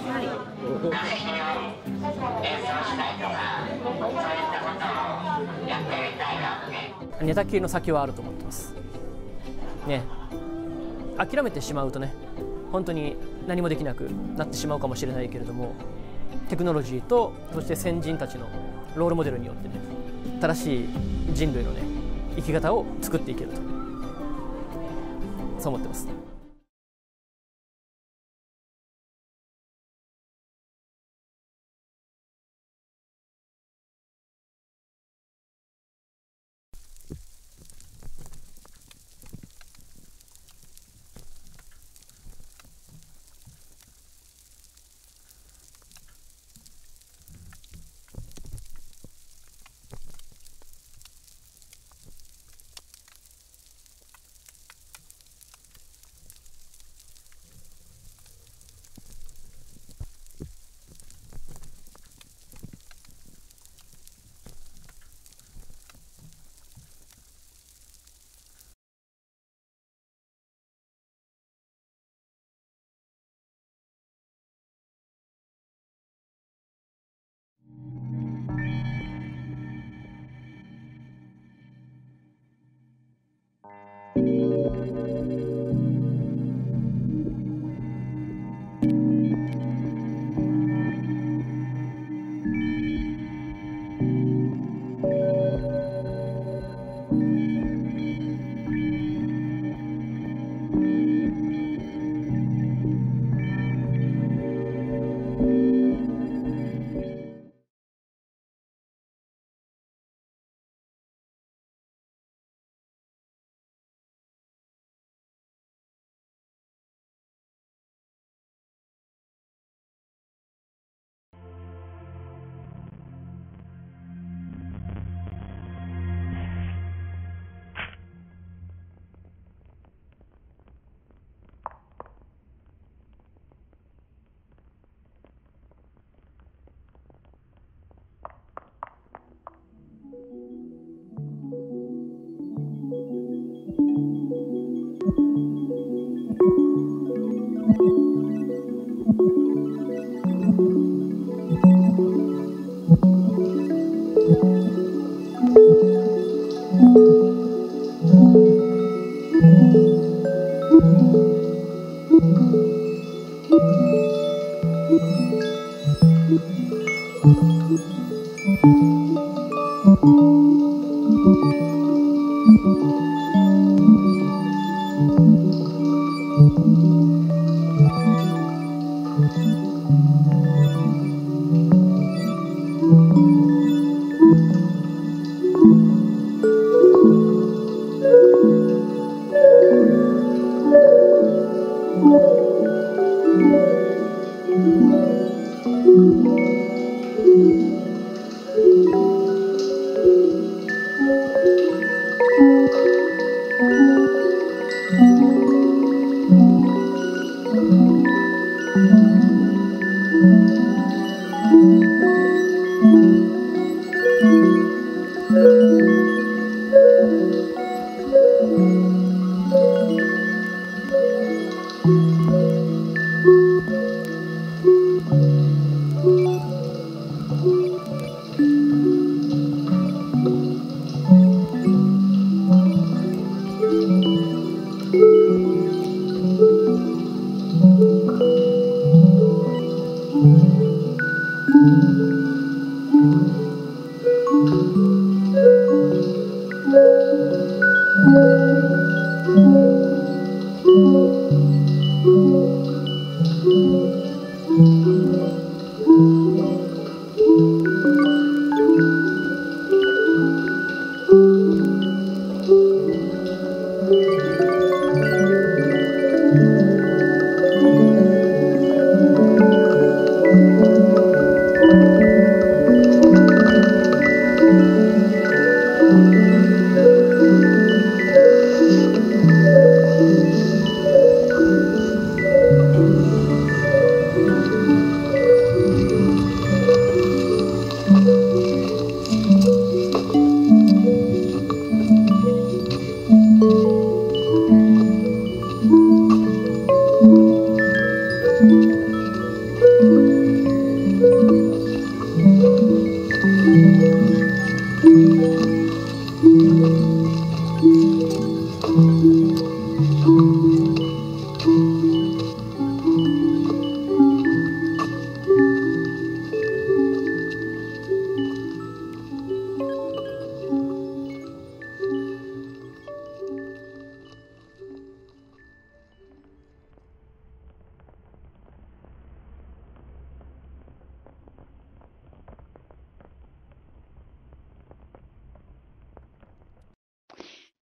はい。寝たきりの先はあると思ってます。ね、諦めてしまうとね、本当に何もできなくなってしまうかもしれないけれども、テクノロジーとそして先人たちのロールモデルによってね、正しい人類のね生き方を作っていけると、そう思ってます。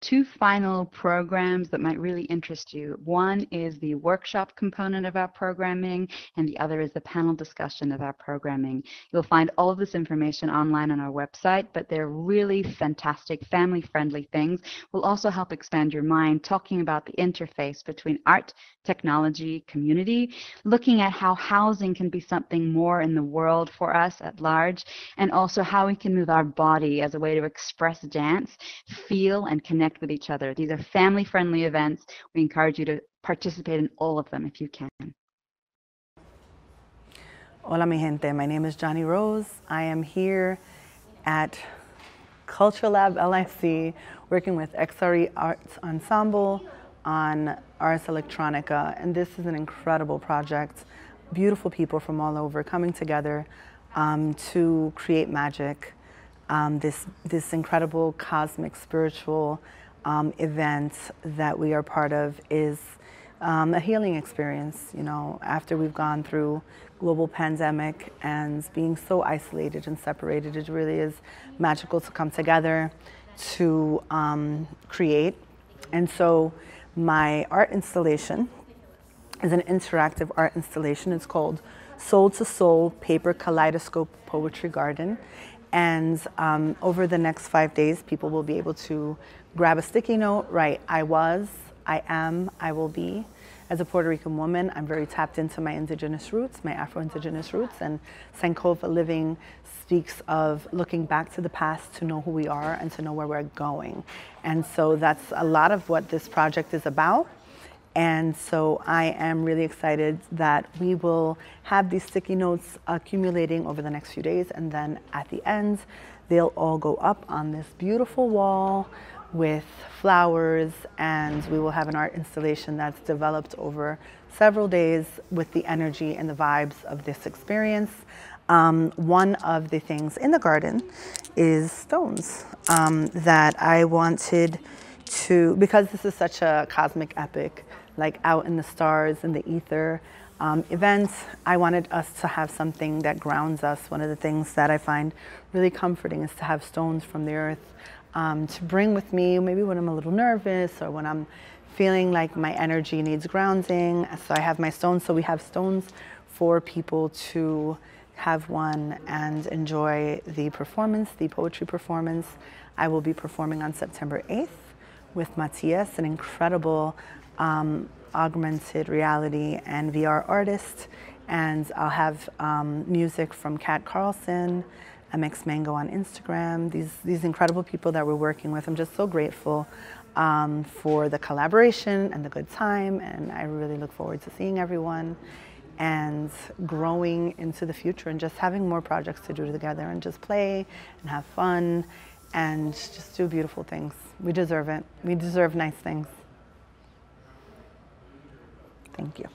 two final programs that might really interest you. One is the workshop component of our programming, and the other is the panel discussion of our programming. You'll find all of this information online on our website, but they're really fantastic, family-friendly things. Will also help expand your mind, talking about the interface between art, technology, community, looking at how housing can be something more in the world for us at large, and also how we can move our body as a way to express dance, feel, and connect with each other. These are family-friendly events. We encourage you to participate in all of them if you can. Hola mi gente, my name is Johnny Rose. I am here at Culture Lab LIC working with XRE Arts Ensemble on Ars Electronica, and this is an incredible project. Beautiful people from all over coming together to create magic. This incredible cosmic spiritual event that we are part of is a healing experience. You know, after we've gone through global pandemic and being so isolated and separated, it really is magical to come together to create. And so my art installation is an interactive art installation. It's called Soul to Soul Paper Kaleidoscope Poetry Garden. And over the next 5 days, people will be able to grab a sticky note, write I was, I am, I will be. As a Puerto Rican woman, I'm very tapped into my indigenous roots, my Afro-Indigenous roots, and Sankofa Living speaks of looking back to the past to know who we are and to know where we're going. And so that's a lot of what this project is about. And so I am really excited that we will have these sticky notes accumulating over the next few days, and then at the end, they'll all go up on this beautiful wall with flowers, and we will have an art installation that's developed over several days with the energy and the vibes of this experience. One of the things in the garden is stones that I wanted to, because this is such a cosmic epic, like out in the stars and the ether event, I wanted us to have something that grounds us. One of the things that I find really comforting is to have stones from the earth to bring with me, maybe when I'm a little nervous or when I'm feeling like my energy needs grounding. So I have my stones. So we have stones for people to have one and enjoy the performance, the poetry performance. I will be performing on September 8th with Matthias, an incredible augmented reality and VR artist. And I'll have music from Kat Carlson, MX Mango on Instagram, these incredible people that we're working with. I'm just so grateful for the collaboration and the good time, and I really look forward to seeing everyone and growing into the future and just having more projects to do together and just play and have fun and just do beautiful things. We deserve it. We deserve nice things. Thank you.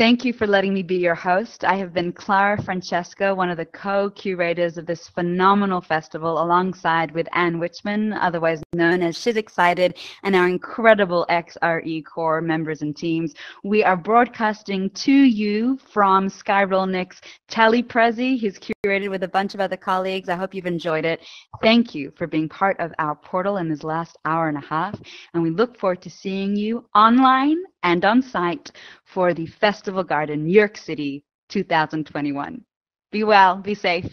Thank you for letting me be your host. I have been Clara Francesca, one of the co-curators of this phenomenal festival, alongside with Ann Wichmann, otherwise known as She's Excited, and our incredible XRE core members and teams. We are broadcasting to you from Sky Rolnick's TelePrezi. He's curated with a bunch of other colleagues. I hope you've enjoyed it. Thank you for being part of our portal in this last hour and a half, and we look forward to seeing you online and on site for the Festival Garden, New York City 2021. Be well, be safe.